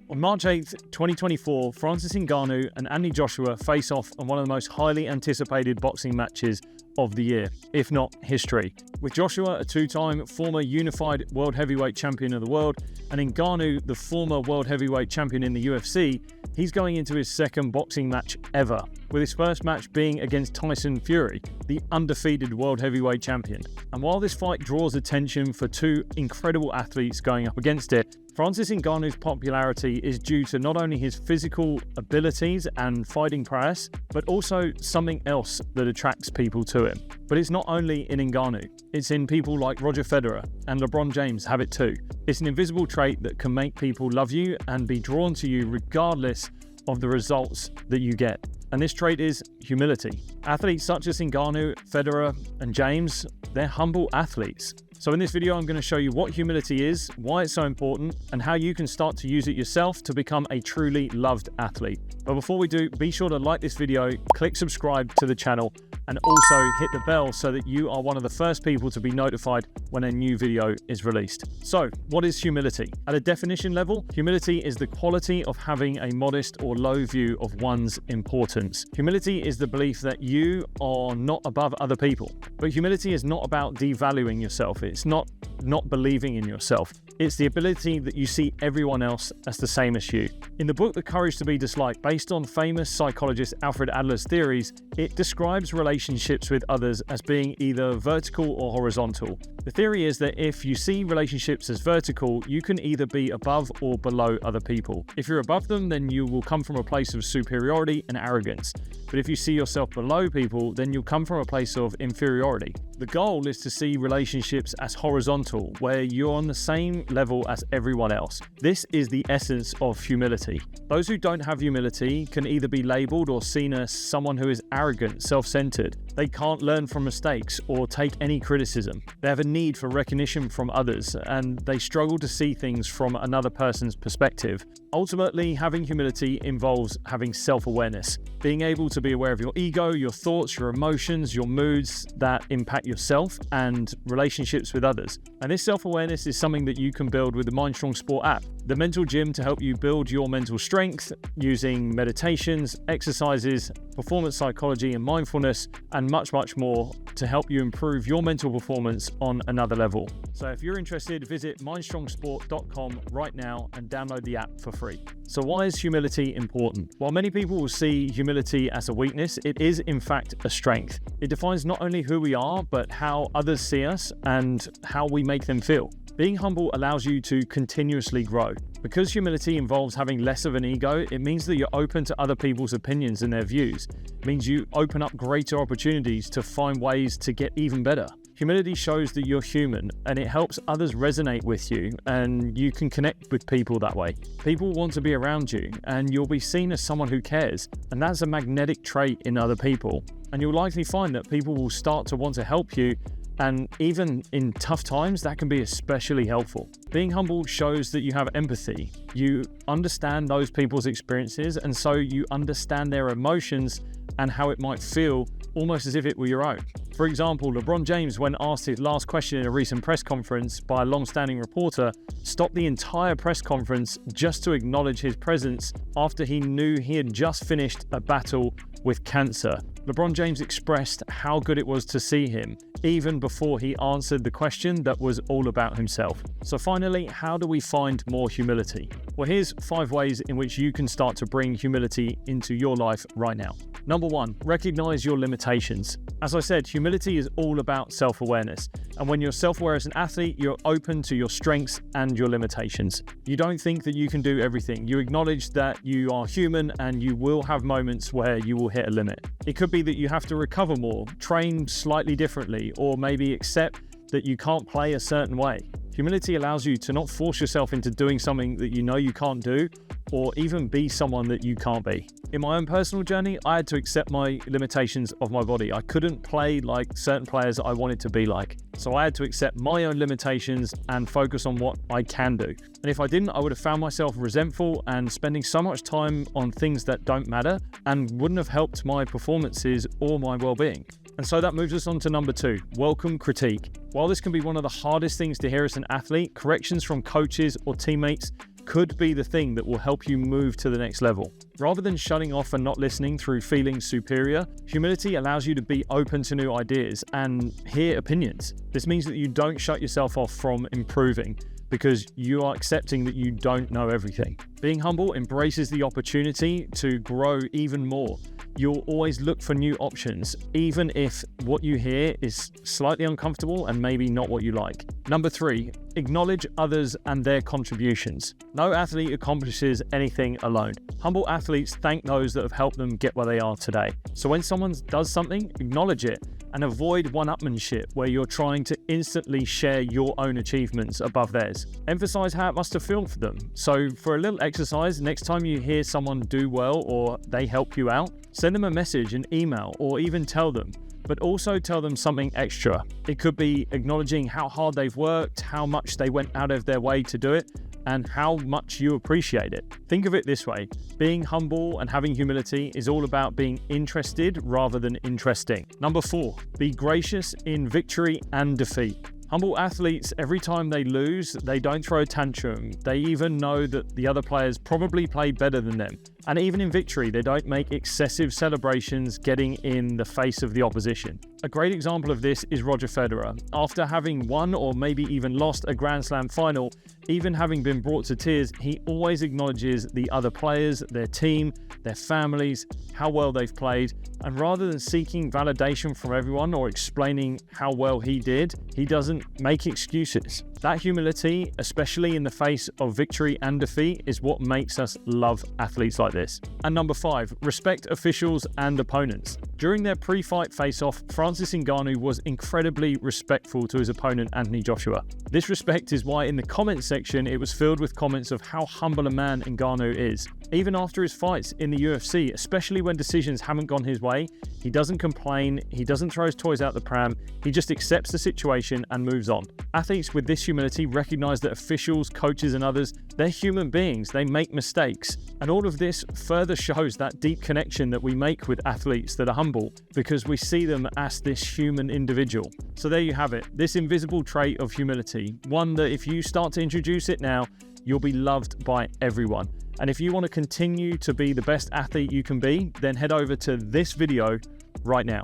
On March 8th, 2024, Francis Ngannou and Anthony Joshua face off on one of the most highly anticipated boxing matches of the year, if not history. With Joshua, a two-time former unified world heavyweight champion of the world, and Ngannou, the former world heavyweight champion in the UFC, he's going into his second boxing match ever, with his first match being against Tyson Fury, the undefeated world heavyweight champion. And while this fight draws attention for two incredible athletes going up against it, Francis Ngannou's popularity is due to not only his physical abilities and fighting prowess, but also something else that attracts people to him. But it's not only in Ngannou, it's in people like Roger Federer, and LeBron James have it too. It's an invisible trait that can make people love you and be drawn to you regardless of the results that you get. And this trait is humility. Athletes such as Ngannou, Federer, and James, they're humble athletes. So in this video, I'm going to show you what humility is, why it's so important, and how you can start to use it yourself to become a truly loved athlete. But before we do, be sure to like this video, click subscribe to the channel, and also hit the bell so that you are one of the first people to be notified when a new video is released. So, what is humility? At a definition level, humility is the quality of having a modest or low view of one's importance. Humility is the belief that you are not above other people. But humility is not about devaluing yourself. It's not believing in yourself. It's the ability that you see everyone else as the same as you. In the book The Courage to Be Disliked, based on famous psychologist Alfred Adler's theories, it describes relationships with others as being either vertical or horizontal. The theory is that if you see relationships as vertical, you can either be above or below other people. If you're above them, then you will come from a place of superiority and arrogance. But if you see yourself below people, then you'll come from a place of inferiority. The goal is to see relationships as horizontal, where you're on the same level as everyone else. This is the essence of humility. Those who don't have humility can either be labeled or seen as someone who is arrogant, self-centered. They can't learn from mistakes or take any criticism. They have a need for recognition from others, and they struggle to see things from another person's perspective. Ultimately, having humility involves having self-awareness, being able to be aware of your ego, your thoughts, your emotions, your moods that impact yourself and relationships with others. And this self-awareness is something that you can build with the Mindstrong Sport app, the mental gym to help you build your mental strength using meditations, exercises, performance psychology and mindfulness, and much more to help you improve your mental performance on another level. So if you're interested, visit mindstrongsport.com right now and download the app for free. So why is humility important? While many people will see humility as a weakness, it is in fact a strength. It defines not only who we are, but how others see us and how we make them feel. Being humble allows you to continuously grow. Because humility involves having less of an ego, it means that you're open to other people's opinions and their views. It means you open up greater opportunities to find ways to get even better. Humility shows that you're human, and it helps others resonate with you, and you can connect with people that way. People want to be around you, and you'll be seen as someone who cares, and that's a magnetic trait in other people. And you'll likely find that people will start to want to help you, and even in tough times, that can be especially helpful. Being humble shows that you have empathy. You understand those people's experiences, and so you understand their emotions and how it might feel, almost as if it were your own. For example, LeBron James, when asked his last question in a recent press conference by a long-standing reporter, stopped the entire press conference just to acknowledge his presence after he knew he had just finished a battle with cancer. LeBron James expressed how good it was to see him, even before he answered the question that was all about himself. So finally, how do we find more humility? Well, here's 5 ways in which you can start to bring humility into your life right now. Number 1, recognize your limitations. As I said, humility is all about self-awareness. And when you're self-aware as an athlete, you're open to your strengths and your limitations. You don't think that you can do everything. You acknowledge that you are human and you will have moments where you will hit a limit. It could be that you have to recover more, train slightly differently, or maybe accept that you can't play a certain way. Humility allows you to not force yourself into doing something that you know you can't do, or even be someone that you can't be. In my own personal journey, I had to accept my limitations of my body. I couldn't play like certain players that I wanted to be like. So I had to accept my own limitations and focus on what I can do. And if I didn't, I would have found myself resentful and spending so much time on things that don't matter and wouldn't have helped my performances or my well-being. And so that moves us on to number 2, welcome critique. While this can be one of the hardest things to hear as an athlete, corrections from coaches or teammates could be the thing that will help you move to the next level. Rather than shutting off and not listening through feeling superior, humility allows you to be open to new ideas and hear opinions. This means that you don't shut yourself off from improving, because you are accepting that you don't know everything. Being humble embraces the opportunity to grow even more. You'll always look for new options, even if what you hear is slightly uncomfortable and maybe not what you like. Number 3, acknowledge others and their contributions. No athlete accomplishes anything alone. Humble athletes thank those that have helped them get where they are today. So when someone does something, acknowledge it and avoid one-upmanship where you're trying to instantly share your own achievements above theirs. Emphasize how it must have felt for them. So for a little exercise, next time you hear someone do well or they help you out, send them a message, an email, or even tell them, but also tell them something extra. It could be acknowledging how hard they've worked, how much they went out of their way to do it, and how much you appreciate it. Think of it this way: being humble and having humility is all about being interested rather than interesting. Number 4, be gracious in victory and defeat. Humble athletes, every time they lose, they don't throw a tantrum. They even know that the other players probably played better than them. And even in victory, they don't make excessive celebrations getting in the face of the opposition. A great example of this is Roger Federer. After having won or maybe even lost a Grand Slam final, even having been brought to tears, he always acknowledges the other players, their team, their families, how well they've played. And rather than seeking validation from everyone or explaining how well he did, he doesn't make excuses. That humility, especially in the face of victory and defeat, is what makes us love athletes like this. And number 5, respect officials and opponents. During their pre-fight face-off, Francis Ngannou was incredibly respectful to his opponent, Anthony Joshua. This respect is why in the comments section, it was filled with comments of how humble a man Ngannou is. Even after his fights in the UFC, especially when decisions haven't gone his way, he doesn't complain, he doesn't throw his toys out the pram, he just accepts the situation and moves on. Athletes with this humility recognize that officials, coaches, and others, they're human beings, they make mistakes. And all of this further shows that deep connection that we make with athletes that are humble, because we see them as this human individual. So there you have it, this invisible trait of humility, one that if you start to introduce it now, you'll be loved by everyone. And if you want to continue to be the best athlete you can be, then head over to this video right now.